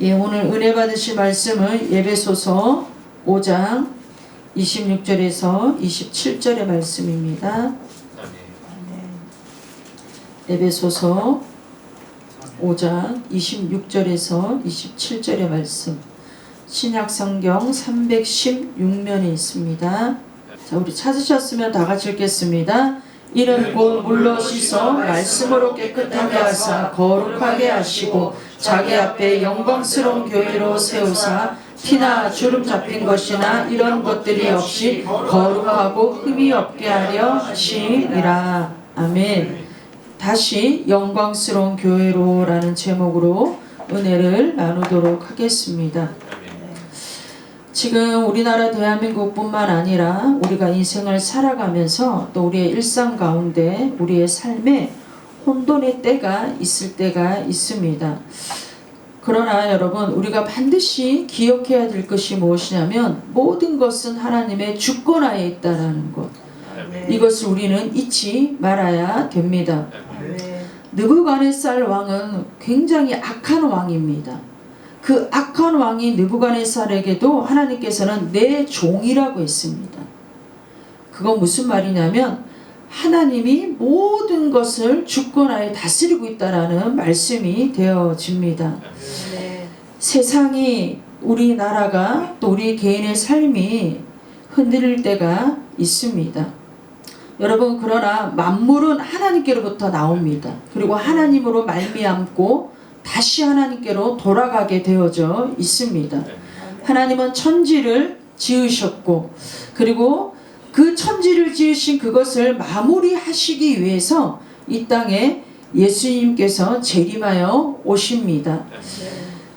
예, 오늘 은혜 받으실 말씀은 에베소서 5장 26절에서 27절의 말씀입니다. 에베소서 5장 26절에서 27절의 말씀, 신약성경 316면에 있습니다. 자, 우리 찾으셨으면 다 같이 읽겠습니다. 이는 곧 물로 씻어 말씀으로 깨끗하게 하사 거룩하게 하시고 자기 앞에 영광스러운 교회로 세우사 티나 주름 잡힌 것이나 이런 것들이 없이 거룩하고 흠이 없게 하려 하심이라. 아멘. 다시 영광스러운 교회로 라는 제목으로 은혜를 나누도록 하겠습니다. 지금 우리나라 대한민국뿐만 아니라 우리가 인생을 살아가면서 또 우리의 일상 가운데 우리의 삶에 혼돈의 때가 있을 때가 있습니다. 그러나 여러분, 우리가 반드시 기억해야 될 것이 무엇이냐면 모든 것은 하나님의 주권하에 있다는 것, 이것을 우리는 잊지 말아야 됩니다. 느부갓네살 왕은 굉장히 악한 왕입니다. 그 악한 왕이 느부갓네살에게도 하나님께서는 내 종이라고 했습니다. 그건 무슨 말이냐면 하나님이 모든 것을 주권하에 다스리고 있다라는 말씀이 되어집니다. 세상이, 우리나라가 또 우리 개인의 삶이 흔들릴 때가 있습니다. 여러분, 그러나 만물은 하나님께로부터 나옵니다. 그리고 하나님으로 말미암고 다시 하나님께로 돌아가게 되어져 있습니다. 하나님은 천지를 지으셨고, 그리고 그 천지를 지으신 그것을 마무리하시기 위해서 이 땅에 예수님께서 재림하여 오십니다.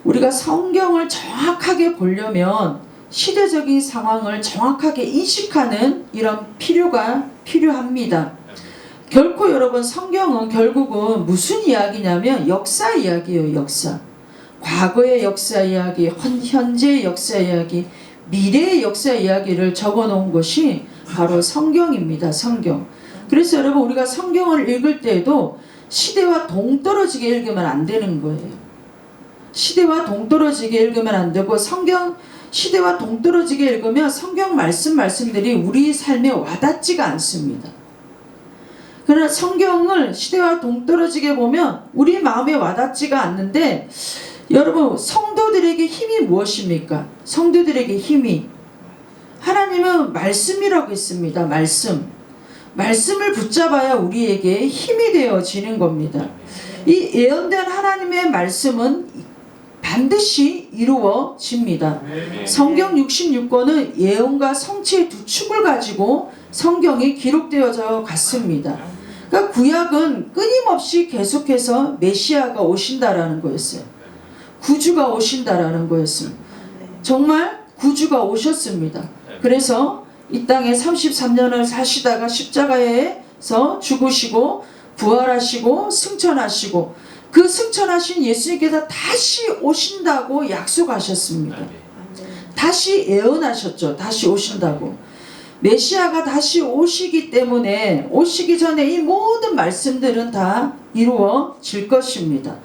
우리가 성경을 정확하게 보려면 시대적인 상황을 정확하게 인식하는 이런 필요가 필요합니다. 결코 여러분, 성경은 결국은 무슨 이야기냐면 역사 이야기예요. 역사. 과거의 역사 이야기, 현재의 역사 이야기, 미래의 역사 이야기를 적어 놓은 것이 바로 성경입니다. 성경. 그래서 여러분, 우리가 성경을 읽을 때에도 시대와 동떨어지게 읽으면 안 되는 거예요. 시대와 동떨어지게 읽으면 안 되고, 성경 시대와 동떨어지게 읽으면 성경 말씀들이 우리 삶에 와닿지가 않습니다. 그러나 성경을 시대와 동떨어지게 보면 우리 마음에 와닿지가 않는데, 여러분, 성도들에게 힘이 무엇입니까? 성도들에게 힘이 하나님은 말씀이라고 했습니다. 말씀을 붙잡아야 우리에게 힘이 되어지는 겁니다. 이 예언된 하나님의 말씀은 반드시 이루어집니다. 성경 66권은 예언과 성취의 두 축을 가지고 성경이 기록되어져 갔습니다. 그러니까 구약은 끊임없이 계속해서 메시아가 오신다라는 거였어요. 구주가 오신다라는 거였습니다. 정말 구주가 오셨습니다. 그래서 이 땅에 33년을 사시다가 십자가에서 죽으시고 부활하시고 승천하시고, 그 승천하신 예수님께서 다시 오신다고 약속하셨습니다. 다시 예언하셨죠. 다시 오신다고. 메시아가 다시 오시기 때문에 오시기 전에 이 모든 말씀들은 다 이루어질 것입니다.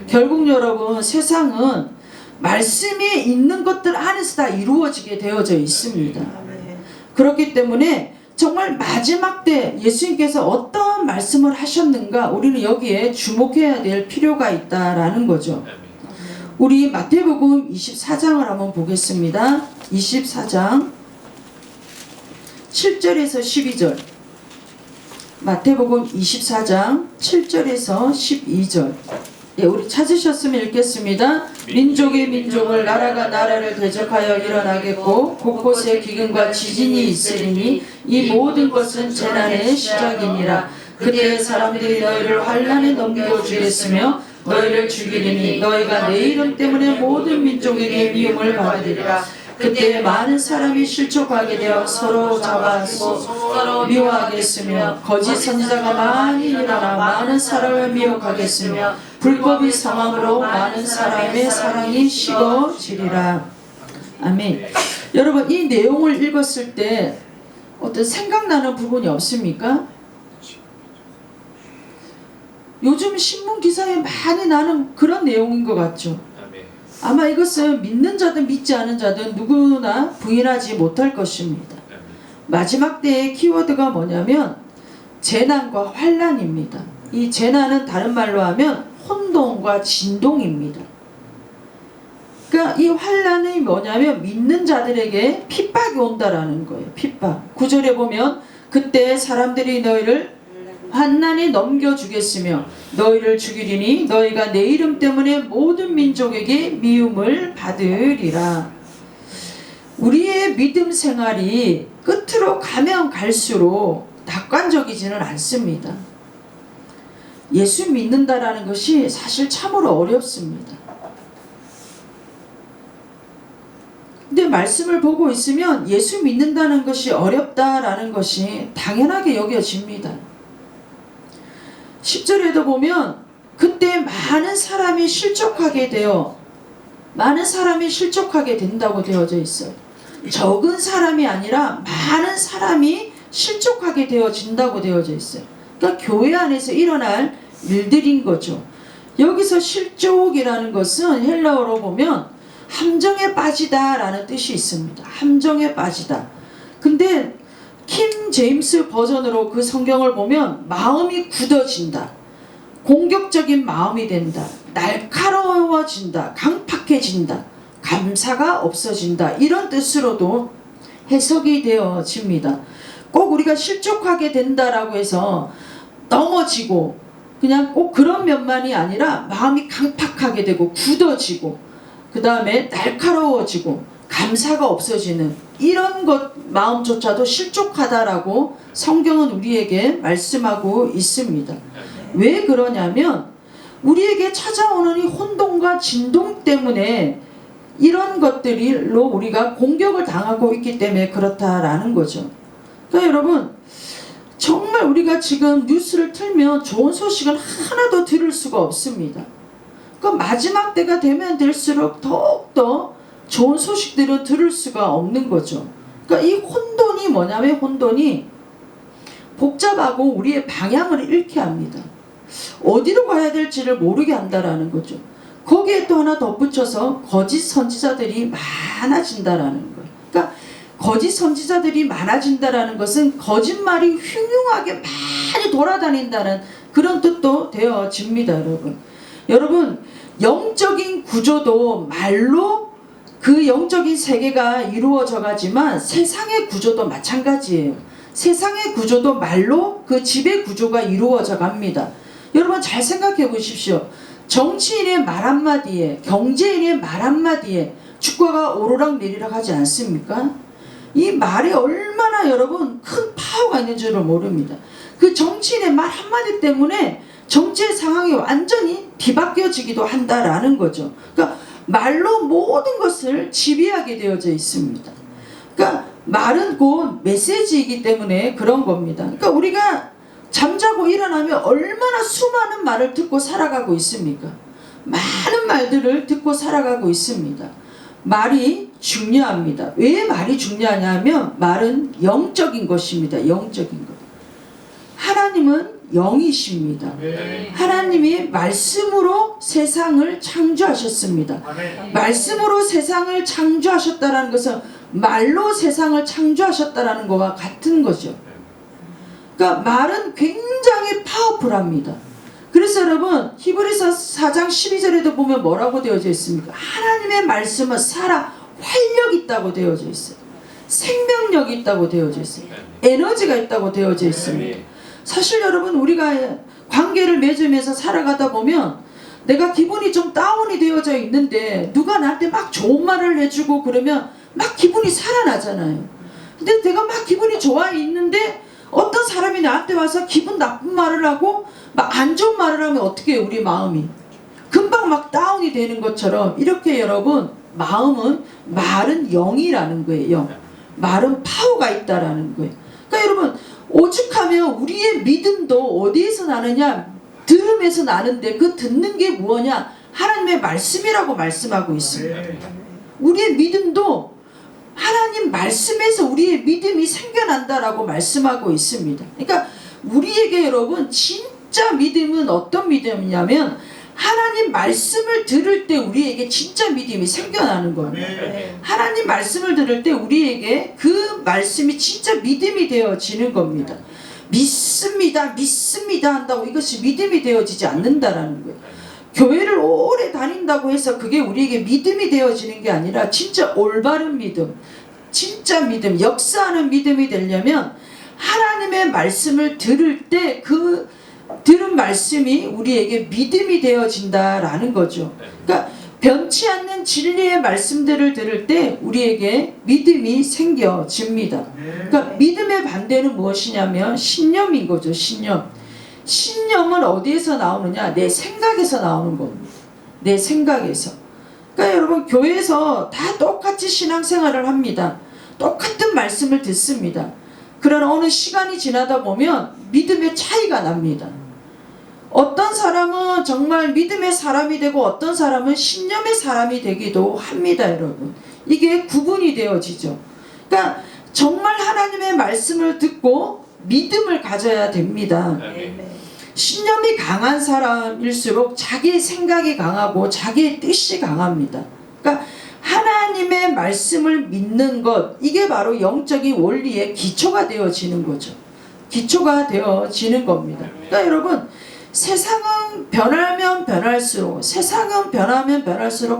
결국 여러분, 세상은 말씀이 있는 것들 안에서 다 이루어지게 되어져 있습니다. 그렇기 때문에 정말 마지막 때 예수님께서 어떤 말씀을 하셨는가, 우리는 여기에 주목해야 될 필요가 있다라는 거죠. 우리 마태복음 24장을 한번 보겠습니다. 24장 7절에서 12절. 마태복음 24장 7절에서 12절. 예, 우리 찾으셨으면 읽겠습니다. 민족이 민족을, 나라가 나라를 대적하여 일어나겠고 곳곳에 기근과 지진이 있으리니 이 모든 것은 재난의 시작이니라. 그때 사람들이 너희를 환난에 넘겨주겠으며 너희를 죽이리니 너희가 내 이름 때문에 모든 민족에게 미움을 받으리라. 그때 많은 사람이 실족하게 되어 서로 잡아서 서로 미워하겠으며 거짓 선지자가 많이 일어나 많은 사람을 미혹하겠으며 불법의 상황으로 많은 사람의 사랑이 식어지리라. 아멘. 여러분, 이 내용을 읽었을 때 어떤 생각나는 부분이 없습니까? 요즘 신문 기사에 많이 나는 그런 내용인 것 같죠. 아마 이것은 믿는 자든 믿지 않은 자든 누구나 부인하지 못할 것입니다. 마지막 때의 키워드가 뭐냐면 재난과 환난입니다. 이 재난은 다른 말로 하면 혼동과 진동입니다. 그러니까 이 환난이 뭐냐면 믿는 자들에게 핍박이 온다라는 거예요. 핍박. 9절에 보면 그때 사람들이 너희를 환난에 넘겨주겠으며 너희를 죽이리니 너희가 내 이름 때문에 모든 민족에게 미움을 받으리라. 우리의 믿음 생활이 끝으로 가면 갈수록 낙관적이지는 않습니다. 예수 믿는다라는 것이 사실 참으로 어렵습니다. 근데 말씀을 보고 있으면 예수 믿는다는 것이 어렵다라는 것이 당연하게 여겨집니다. 10절에도 보면 그때 많은 사람이 실족하게 된다고 되어져 있어요. 적은 사람이 아니라 많은 사람이 실족하게 되어진다고 되어져 있어요. 그러니까 교회 안에서 일어날 일들인 거죠. 여기서 실족이라는 것은 헬라어로 보면 함정에 빠지다 라는 뜻이 있습니다. 함정에 빠지다. 근데 킹 제임스 버전으로 그 성경을 보면 마음이 굳어진다, 공격적인 마음이 된다, 날카로워진다, 강팍해진다, 감사가 없어진다, 이런 뜻으로도 해석이 되어집니다. 꼭 우리가 실족하게 된다라고 해서 넘어지고 그냥 꼭 그런 면만이 아니라 마음이 강팍하게 되고 굳어지고 그 다음에 날카로워지고 감사가 없어지는 이런 것 마음조차도 실족하다라고 성경은 우리에게 말씀하고 있습니다. 왜 그러냐면 우리에게 찾아오는 이 혼동과 진동 때문에 이런 것들로 우리가 공격을 당하고 있기 때문에 그렇다라는 거죠. 그러니까 여러분 정말 우리가 지금 뉴스를 틀면 좋은 소식은 하나도 들을 수가 없습니다. 그 마지막 때가 되면 될수록 더욱더 좋은 소식들을 들을 수가 없는 거죠. 그러니까 이 혼돈이 뭐냐면 혼돈이 복잡하고 우리의 방향을 잃게 합니다. 어디로 가야 될지를 모르게 한다라는 거죠. 거기에 또 하나 덧붙여서 거짓 선지자들이 많아진다라는 거예요. 그러니까 거짓 선지자들이 많아진다라는 것은 거짓말이 흉흉하게 많이 돌아다닌다는 그런 뜻도 되어집니다, 여러분. 여러분, 영적인 구조도 말로 그 영적인 세계가 이루어져 가지만 세상의 구조도 마찬가지예요. 세상의 구조도 말로 그 지배 구조가 이루어져 갑니다. 여러분 잘 생각해 보십시오. 정치인의 말 한마디에, 경제인의 말 한마디에 주가가 오르락내리락 하지 않습니까? 이 말에 얼마나 여러분 큰 파워가 있는 줄을 모릅니다. 그 정치인의 말 한마디 때문에 정치의 상황이 완전히 뒤바뀌어지기도 한다라는 거죠. 그러니까 말로 모든 것을 지배하게 되어져 있습니다. 그러니까 말은 곧 메시지이기 때문에 그런 겁니다. 그러니까 우리가 잠자고 일어나면 얼마나 수많은 말을 듣고 살아가고 있습니까? 많은 말들을 듣고 살아가고 있습니다. 말이 중요합니다. 왜 말이 중요하냐면 말은 영적인 것입니다. 영적인 것. 하나님은 영이십니다. 하나님이 말씀으로 세상을 창조하셨습니다. 말씀으로 세상을 창조하셨다는 것은 말로 세상을 창조하셨다는 것과 같은 거죠. 그러니까 말은 굉장히 파워풀합니다. 그래서 여러분 히브리서 4장 12절에도 보면 뭐라고 되어져 있습니까? 하나님의 말씀은 살아 활력 있다고 되어져 있어요. 생명력이 있다고 되어져 있어요. 에너지가 있다고 되어져 있습니다. 사실 여러분 우리가 관계를 맺으면서 살아가다 보면 내가 기분이 좀 다운이 되어져 있는데 누가 나한테 막 좋은 말을 해주고 그러면 막 기분이 살아나잖아요. 근데 내가 막 기분이 좋아 있는데 어떤 사람이 나한테 와서 기분 나쁜 말을 하고 막 안 좋은 말을 하면 어떻게 해요? 우리 마음이 금방 막 다운이 되는 것처럼 이렇게 여러분 말은 영이라는 거예요. 영. 말은 파워가 있다라는 거예요. 그러니까 여러분 오죽하면 우리의 믿음도 어디에서 나느냐? 들음에서 나는데 그 듣는 게 뭐냐? 하나님의 말씀이라고 말씀하고 있습니다. 우리의 믿음도 하나님 말씀에서 우리의 믿음이 생겨난다라고 말씀하고 있습니다. 그러니까 우리에게 여러분 진짜 믿음은 어떤 믿음이냐면 하나님 말씀을 들을 때 우리에게 진짜 믿음이 생겨나는 거예요. 하나님 말씀을 들을 때 우리에게 그 말씀이 진짜 믿음이 되어지는 겁니다. 믿습니다, 믿습니다 한다고 이것이 믿음이 되어지지 않는다라는 거예요. 교회를 오래 다닌다고 해서 그게 우리에게 믿음이 되어지는 게 아니라 진짜 올바른 믿음, 진짜 믿음, 역사하는 믿음이 되려면 하나님의 말씀을 들을 때 그 들은 말씀이 우리에게 믿음이 되어진다라는 거죠. 그러니까 변치 않는 진리의 말씀들을 들을 때 우리에게 믿음이 생겨집니다. 그러니까 믿음의 반대는 무엇이냐면 신념인 거죠. 신념. 신념은 어디에서 나오느냐? 내 생각에서 나오는 겁니다. 내 생각에서. 그러니까 여러분 교회에서 다 똑같이 신앙생활을 합니다. 똑같은 말씀을 듣습니다. 그러나 어느 시간이 지나다 보면 믿음의 차이가 납니다. 어떤 사람은 정말 믿음의 사람이 되고 어떤 사람은 신념의 사람이 되기도 합니다, 여러분. 이게 구분이 되어지죠. 그러니까 정말 하나님의 말씀을 듣고 믿음을 가져야 됩니다. 신념이 강한 사람일수록 자기의 생각이 강하고 자기의 뜻이 강합니다. 그러니까 하나님의 말씀을 믿는 것, 이게 바로 영적인 원리의 기초가 되어지는 거죠. 기초가 되어지는 겁니다. 그러니까 여러분 세상은 변하면 변할수록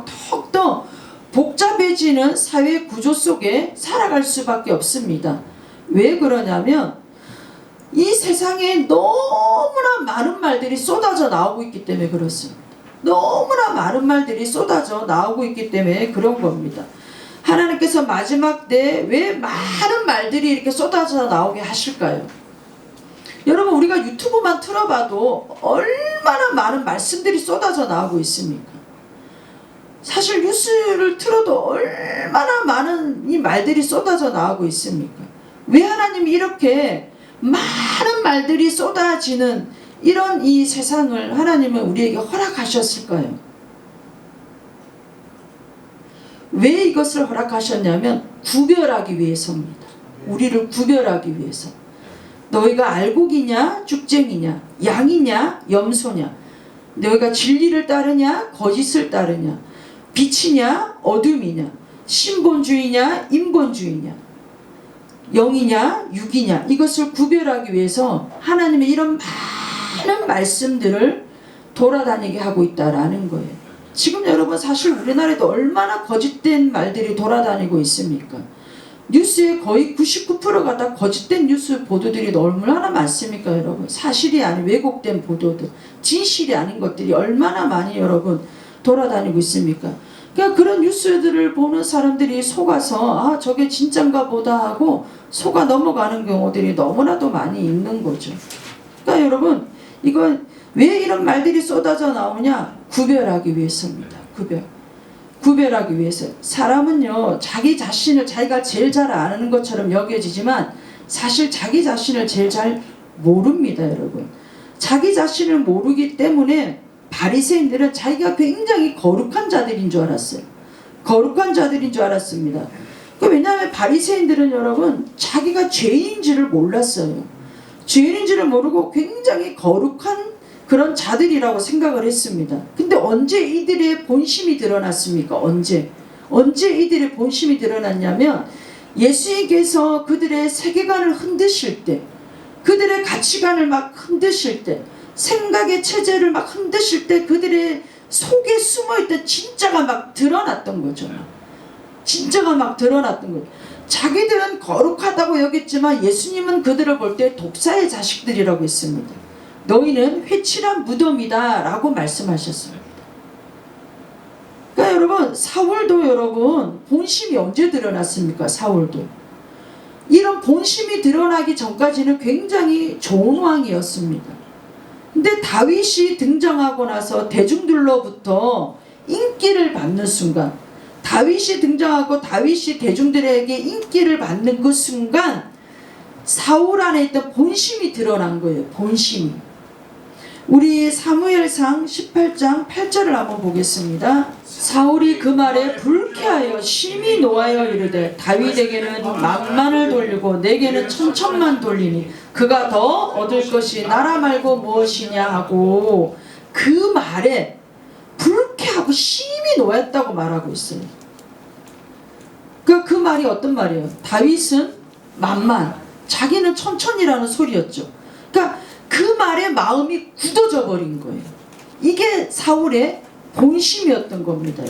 더욱더 복잡해지는 사회 구조 속에 살아갈 수밖에 없습니다. 왜 그러냐면 이 세상에 너무나 많은 말들이 쏟아져 나오고 있기 때문에 그렇습니다. 너무나 많은 말들이 쏟아져 나오고 있기 때문에 그런 겁니다. 하나님께서 마지막 때 왜 많은 말들이 이렇게 쏟아져 나오게 하실까요? 여러분 우리가 유튜브만 틀어봐도 얼마나 많은 말씀들이 쏟아져 나오고 있습니까? 사실 뉴스를 틀어도 얼마나 많은 이 말들이 쏟아져 나오고 있습니까? 왜 하나님이 이렇게 많은 말들이 쏟아지는 이런 이 세상을 하나님은 우리에게 허락하셨을까요? 왜 이것을 허락하셨냐면 구별하기 위해서입니다. 우리를 구별하기 위해서. 너희가 알곡이냐 죽쟁이냐 양이냐 염소냐 너희가 진리를 따르냐 거짓을 따르냐 빛이냐 어둠이냐 신본주의냐 인본주의냐 영이냐 육이냐 이것을 구별하기 위해서 하나님의 이런 많은 말씀들을 돌아다니게 하고 있다라는 거예요. 지금 여러분 사실 우리나라에도 얼마나 거짓된 말들이 돌아다니고 있습니까? 뉴스의 거의 99%가 다 거짓된 뉴스 보도들이 얼마나 많습니까 여러분? 사실이 아닌 왜곡된 보도들, 진실이 아닌 것들이 얼마나 많이 여러분 돌아다니고 있습니까? 그러니까 그런 뉴스들을 보는 사람들이 속아서 아 저게 진짠가 보다 하고 속아 넘어가는 경우들이 너무나도 많이 있는 거죠. 그러니까 여러분 이건 왜 이런 말들이 쏟아져 나오냐? 구별하기 위해서입니다. 구별하기 위해서. 사람은요 자기 자신을 자기가 제일 잘 아는 것처럼 여겨지지만 사실 자기 자신을 제일 잘 모릅니다 여러분. 자기 자신을 모르기 때문에 바리새인들은 자기가 굉장히 거룩한 자들인 줄 알았어요. 거룩한 자들인 줄 알았습니다. 왜냐하면 바리새인들은 여러분 자기가 죄인인지를 몰랐어요. 죄인인지를 모르고 굉장히 거룩한 그런 자들이라고 생각을 했습니다. 근데 언제 이들의 본심이 드러났습니까? 언제 이들의 본심이 드러났냐면 예수님께서 그들의 세계관을 흔드실 때, 그들의 가치관을 막 흔드실 때, 생각의 체제를 막 흔드실 때 그들의 속에 숨어있던 진짜가 막 드러났던 거죠. 진짜가 막 드러났던 거죠. 자기들은 거룩하다고 여겼지만 예수님은 그들을 볼 때 독사의 자식들이라고 했습니다. 너희는 회칠한 무덤이다 라고 말씀하셨습니다. 그러니까 여러분 사울도 여러분 본심이 언제 드러났습니까? 사울도 이런 본심이 드러나기 전까지는 굉장히 좋은 왕이었습니다. 근데 다윗이 등장하고 나서 대중들로부터 인기를 받는 순간, 다윗이 등장하고 다윗이 대중들에게 인기를 받는 그 순간 사울 안에 있던 본심이 드러난 거예요. 본심이. 우리 사무엘상 18장 8절을 한번 보겠습니다. 사울이 그 말에 불쾌하여 심히 노하여 이르되 다윗에게는 만만을 돌리고 내게는 천천만 돌리니 그가 더 얻을 것이 나라 말고 무엇이냐 하고 그 말에 하고 심히 노했다고 말하고 있어요. 그 말이 어떤 말이에요? 다윗은 만만, 자기는 천천히라는 소리였죠. 그러니까 그 말에 마음이 굳어져 버린 거예요. 이게 사울의 본심이었던 겁니다.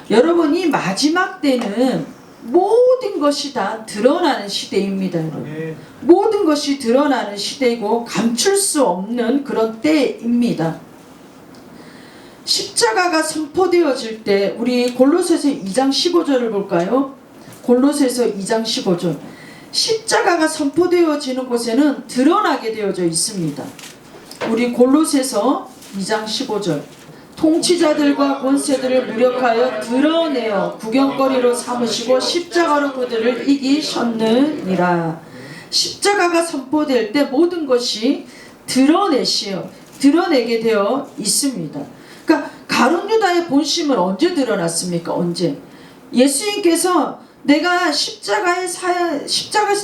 여러분, 이 마지막 때는 모든 것이 다 드러나는 시대입니다. 여러분. 모든 것이 드러나는 시대이고 감출 수 없는 그런 때입니다. 십자가가 선포되어질 때 우리 골로새서 2장 15절을 볼까요? 골로새서 2장 15절. 십자가가 선포되어지는 곳에는 드러나게 되어져 있습니다. 우리 골로새서 2장 15절. 통치자들과 권세들을 무력하여 드러내어 구경거리로 삼으시고 십자가로 그들을 이기셨느니라. 십자가가 선포될 때 모든 것이 드러내게 되어 있습니다. 그러니까 가룟 유다의 본심은 언제 드러났습니까? 언제? 예수님께서 내가 십자가에서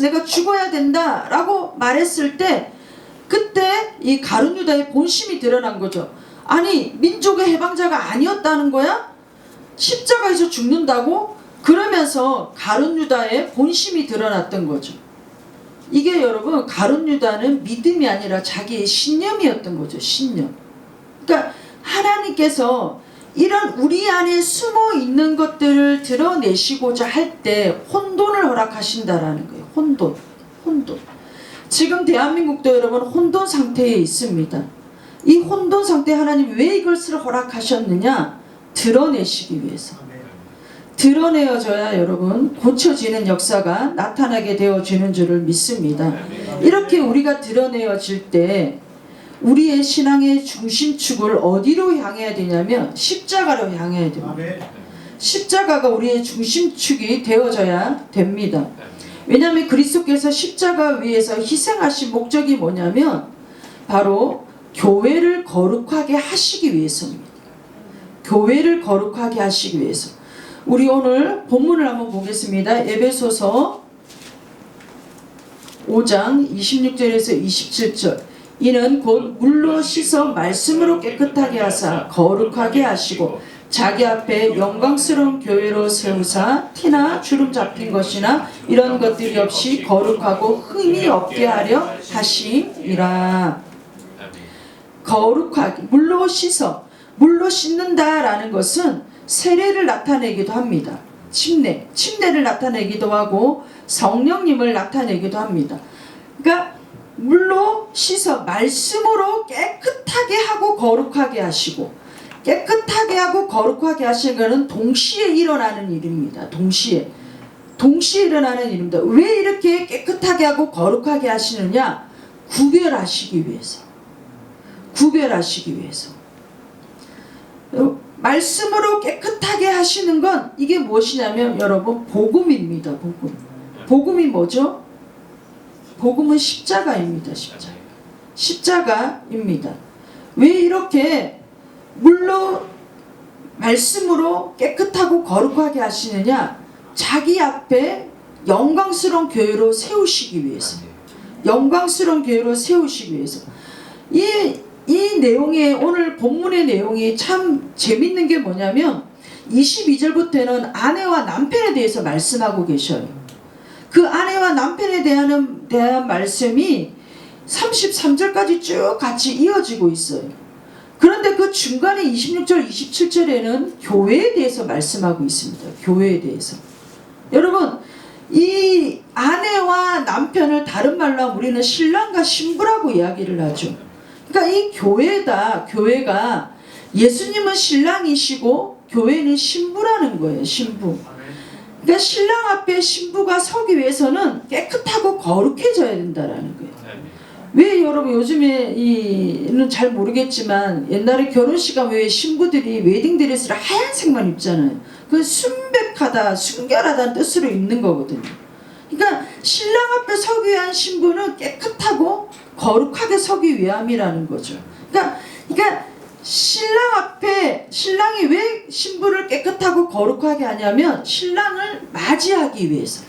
내가 죽어야 된다라고 말했을 때 그때 이 가룟 유다의 본심이 드러난 거죠. 아니, 민족의 해방자가 아니었다는 거야? 십자가에서 죽는다고? 그러면서 가룟 유다의 본심이 드러났던 거죠. 이게 여러분, 가룟 유다는 믿음이 아니라 자기의 신념이었던 거죠. 신념. 그러니까 하나님께서 이런 우리 안에 숨어 있는 것들을 드러내시고자 할 때 혼돈을 허락하신다라는 거예요. 혼돈. 지금 대한민국도 여러분 혼돈 상태에 있습니다. 이 혼돈 상태에 하나님 왜 이것을 허락하셨느냐? 드러내시기 위해서. 드러내어져야 여러분 고쳐지는 역사가 나타나게 되어지는 줄을 믿습니다. 이렇게 우리가 드러내어질 때 우리의 신앙의 중심축을 어디로 향해야 되냐면 십자가로 향해야 됩니다. 십자가가 우리의 중심축이 되어져야 됩니다. 왜냐하면 그리스도께서 십자가 위에서 희생하신 목적이 뭐냐면 바로 교회를 거룩하게 하시기 위해서입니다. 교회를 거룩하게 하시기 위해서. 우리 오늘 본문을 한번 보겠습니다. 에베소서 5장 26절에서 27절. 이는 곧 물로 씻어 말씀으로 깨끗하게 하사 거룩하게 하시고 자기 앞에 영광스러운 교회로 세우사 티나 주름 잡힌 것이나 이런 것들이 없이 거룩하고 흠이 없게 하려 하심이라. 거룩하게, 물로 씻는다라는 것은 세례를 나타내기도 합니다. 침례를 나타내기도 하고 성령님을 나타내기도 합니다. 그러니까 물로 씻어 말씀으로 깨끗하게 하고 거룩하게 하시고, 깨끗하게 하고 거룩하게 하시는 것은 동시에 일어나는 일입니다. 동시에 일어나는 일입니다. 왜 이렇게 깨끗하게 하고 거룩하게 하시느냐? 구별하시기 위해서. 말씀으로 깨끗하게 하시는 건 이게 무엇이냐면 여러분 복음입니다. 복음이 뭐죠? 복음은 십자가입니다. 십자가입니다. 왜 이렇게 물로 말씀으로 깨끗하고 거룩하게 하시느냐? 자기 앞에 영광스러운 교회로 세우시기 위해서. 이 내용의 오늘 본문의 내용이 참 재밌는 게 뭐냐면 22절부터는 아내와 남편에 대해서 말씀하고 계셔요. 그 아내와 남편에 대한 말씀이 33절까지 쭉 같이 이어지고 있어요. 그런데 그 중간에 26절, 27절에는 교회에 대해서 말씀하고 있습니다. 교회에 대해서. 여러분, 이 아내와 남편을 다른 말로 하면 우리는 신랑과 신부라고 이야기를 하죠. 그러니까 이 교회가 예수님은 신랑이시고 교회는 신부라는 거예요. 신부. 그러니까 신랑 앞에 신부가 서기 위해서는 깨끗하고 거룩해져야 된다라는 거예요. 왜 여러분 요즘에는 잘 모르겠지만 옛날에 결혼식 하면 왜 신부들이 웨딩드레스를 하얀색만 입잖아요. 그건 순백하다, 순결하다는 뜻으로 입는 거거든요. 그러니까 신랑 앞에 서기 위한 신부는 깨끗하고 거룩하게 서기 위함이라는 거죠. 그러니까 신랑이 왜 신부를 깨끗하고 거룩하게 하냐면 신랑을 맞이하기 위해서.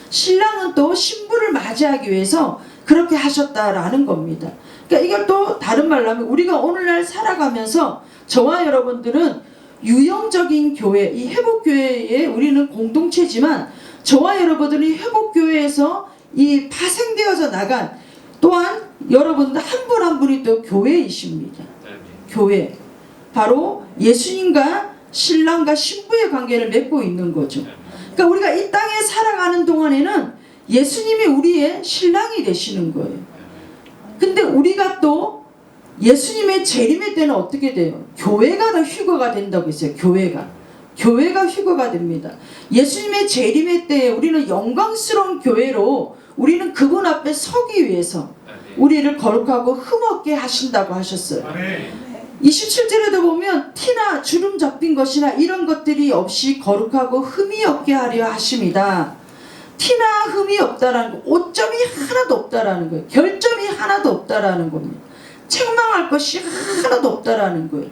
신랑은 또 신부를 맞이하기 위해서 그렇게 하셨다라는 겁니다. 그러니까 이걸 또 다른 말로 하면 우리가 오늘날 살아가면서 저와 여러분들은 유형적인 교회, 이 회복교회에 우리는 공동체지만 저와 여러분들이 회복교회에서 이 파생되어져 나간 또한 여러분들 한 분 한 분이 또 교회이십니다. 교회. 바로 예수님과 신랑과 신부의 관계를 맺고 있는 거죠. 그러니까 우리가 이 땅에 살아가는 동안에는 예수님이 우리의 신랑이 되시는 거예요. 근데 우리가 또 예수님의 재림의 때는 어떻게 돼요? 교회가 더 휴거가 된다고 했어요. 교회가 휴거가 됩니다. 예수님의 재림의 때에 우리는 영광스러운 교회로 우리는 그분 앞에 서기 위해서 우리를 거룩하고 흠없게 하신다고 하셨어요. 27절에도 보면 티나 주름 잡힌 것이나 이런 것들이 없이 거룩하고 흠이 없게 하려 하심이다. 티나 흠이 없다라는 거, 오점이 하나도 없다라는 거예요. 결점이 하나도 없다라는 겁니다. 책망할 것이 하나도 없다라는 거예요.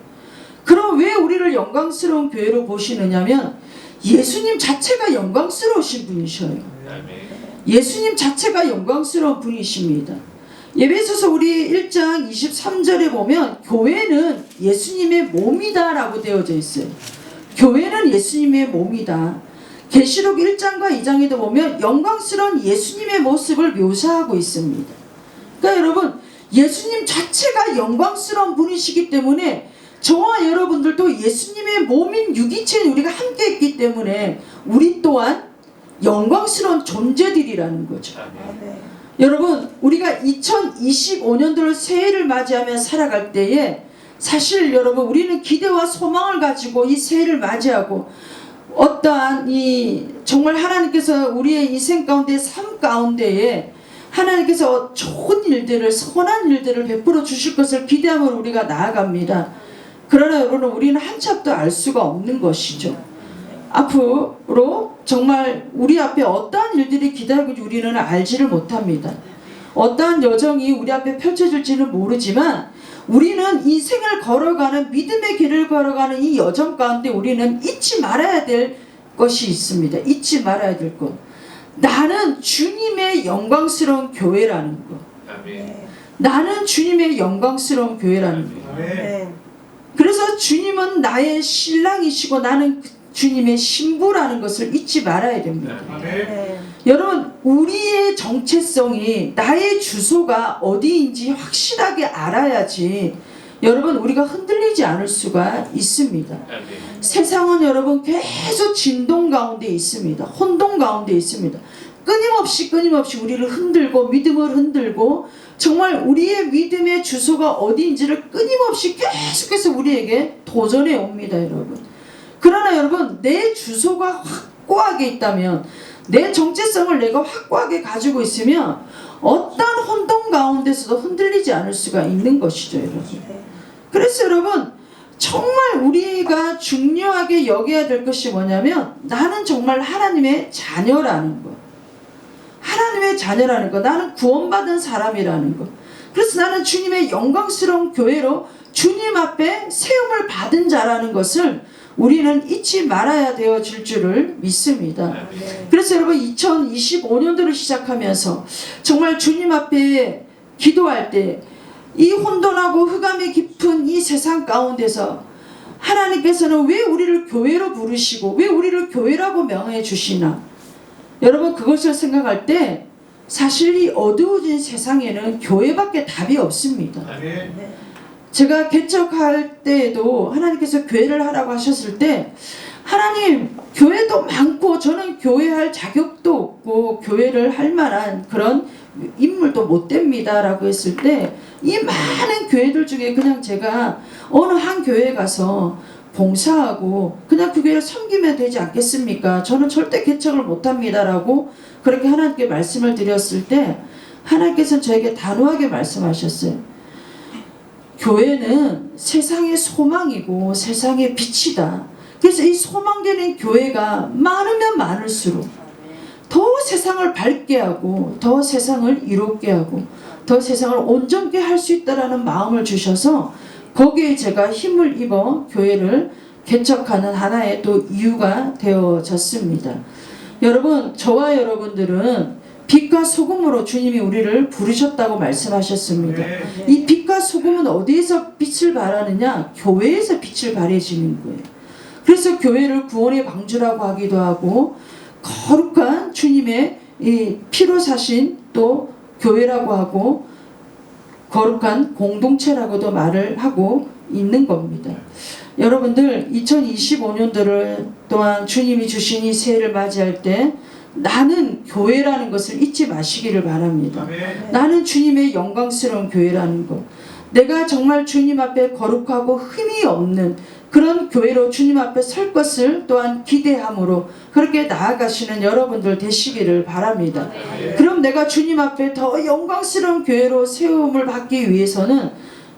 그럼 왜 우리를 영광스러운 교회로 보시느냐면 예수님 자체가 영광스러우신 분이셔요. 예수님 자체가 영광스러운 분이십니다. 에베소서 우리 1장 23절에 보면 교회는 예수님의 몸이다 라고 되어져 있어요. 교회는 예수님의 몸이다. 계시록 1장과 2장에도 보면 영광스러운 예수님의 모습을 묘사하고 있습니다. 그러니까 여러분 예수님 자체가 영광스러운 분이시기 때문에 저와 여러분들도 예수님의 몸인 유기체에 우리가 함께 있기 때문에 우리 또한 영광스러운 존재들이라는 거죠. 여러분 우리가 2025년도를 새해를 맞이하며 살아갈 때에 사실 여러분 우리는 기대와 소망을 가지고 이 새해를 맞이하고 어떠한 이 정말 하나님께서 우리의 인생 가운데 삶 가운데에 하나님께서 좋은 일들을 선한 일들을 베풀어 주실 것을 기대하며 우리가 나아갑니다. 그러나 여러분 우리는 한치 앞도 알 수가 없는 것이죠. 앞으로 정말 우리 앞에 어떠한 일들이 기다리고 있는지 우리는 알지를 못합니다. 어떠한 여정이 우리 앞에 펼쳐질지는 모르지만 우리는 인생을 걸어가는 믿음의 길을 걸어가는 이 여정 가운데 우리는 잊지 말아야 될 것이 있습니다. 잊지 말아야 될 것. 나는 주님의 영광스러운 교회라는 것. 나는 주님의 영광스러운 교회라는 것. 그래서 주님은 나의 신랑이시고 나는 주님의 신부라는 것을 잊지 말아야 됩니다. 여러분 우리의 정체성이 나의 주소가 어디인지 확실하게 알아야지 여러분 우리가 흔들리지 않을 수가 있습니다. 세상은 여러분 계속 진동 가운데 있습니다. 혼동 가운데 있습니다. 끊임없이 우리를 흔들고 믿음을 흔들고 정말 우리의 믿음의 주소가 어디인지를 끊임없이 계속해서 우리에게 도전해 옵니다. 여러분 그러나 여러분 내 주소가 확고하게 있다면 내 정체성을 내가 확고하게 가지고 있으면 어떤 혼동 가운데서도 흔들리지 않을 수가 있는 것이죠. 여러분 그래서 여러분 정말 우리가 중요하게 여겨야 될 것이 뭐냐면 나는 정말 하나님의 자녀라는 것. 하나님의 자녀라는 것. 나는 구원받은 사람이라는 것. 그래서 나는 주님의 영광스러운 교회로 주님 앞에 세움을 받은 자라는 것을 우리는 잊지 말아야 되어질 줄을 믿습니다. 그래서 여러분 2025년도를 시작하면서 정말 주님 앞에 기도할 때 이 혼돈하고 흑암이 깊은 이 세상 가운데서 하나님께서는 왜 우리를 교회로 부르시고 왜 우리를 교회라고 명해 주시나 여러분 그것을 생각할 때 사실 이 어두워진 세상에는 교회밖에 답이 없습니다. 제가 개척할 때에도 하나님께서 교회를 하라고 하셨을 때 하나님 교회도 많고 저는 교회할 자격도 없고 교회를 할 만한 그런 인물도 못 됩니다 라고 했을 때 이 많은 교회들 중에 그냥 제가 어느 한 교회에 가서 봉사하고 그냥 그 교회를 섬기면 되지 않겠습니까? 저는 절대 개척을 못합니다 라고 그렇게 하나님께 말씀을 드렸을 때 하나님께서는 저에게 단호하게 말씀하셨어요. 교회는 세상의 소망이고 세상의 빛이다. 그래서 이 소망되는 교회가 많으면 많을수록 더 세상을 밝게 하고 더 세상을 이롭게 하고 더 세상을 온전케 할 수 있다라는 마음을 주셔서 거기에 제가 힘을 입어 교회를 개척하는 하나의 또 이유가 되어졌습니다. 여러분 저와 여러분들은 빛과 소금으로 주님이 우리를 부르셨다고 말씀하셨습니다. 이 빛과 소금은 어디에서 빛을 발하느냐? 교회에서 빛을 발해지는 거예요. 그래서 교회를 구원의 방주라고 하기도 하고 거룩한 주님의 이 피로 사신 또 교회라고 하고 거룩한 공동체라고도 말을 하고 있는 겁니다. 여러분들 2025년도를 또한 주님이 주신 이 새해를 맞이할 때 나는 교회라는 것을 잊지 마시기를 바랍니다. 나는 주님의 영광스러운 교회라는 것. 내가 정말 주님 앞에 거룩하고 흠이 없는 그런 교회로 주님 앞에 설 것을 또한 기대함으로 그렇게 나아가시는 여러분들 되시기를 바랍니다. 그럼 내가 주님 앞에 더 영광스러운 교회로 세움을 받기 위해서는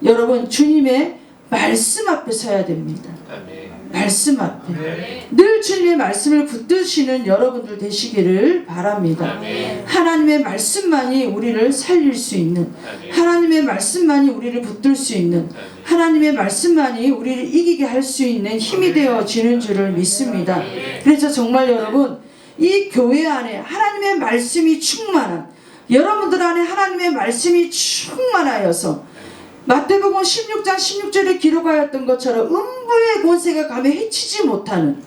여러분 주님의 말씀 앞에 서야 됩니다. 말씀 앞에 늘 주님의 말씀을 붙드시는 여러분들 되시기를 바랍니다. 하나님의 말씀만이 우리를 살릴 수 있는, 하나님의 말씀만이 우리를 붙들 수 있는, 하나님의 말씀만이 우리를 이기게 할 수 있는 힘이 되어지는 줄을 믿습니다. 그래서 정말 여러분 이 교회 안에 하나님의 말씀이 충만한, 여러분들 안에 하나님의 말씀이 충만하여서 마태복음 16장 16절에 기록하였던 것처럼 음부의 권세가 감히 해치지 못하는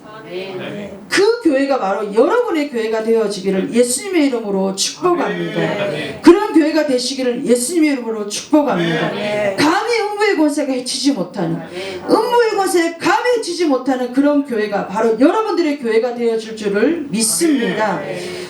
그 교회가 바로 여러분의 교회가 되어지기를 예수님의 이름으로 축복합니다. 그런 교회가 되시기를 예수님의 이름으로 축복합니다. 감히 음부의 권세가 해치지 못하는, 음부의 권세가 감히 해치지 못하는 그런 교회가 바로 여러분들의 교회가 되어질 줄을 믿습니다.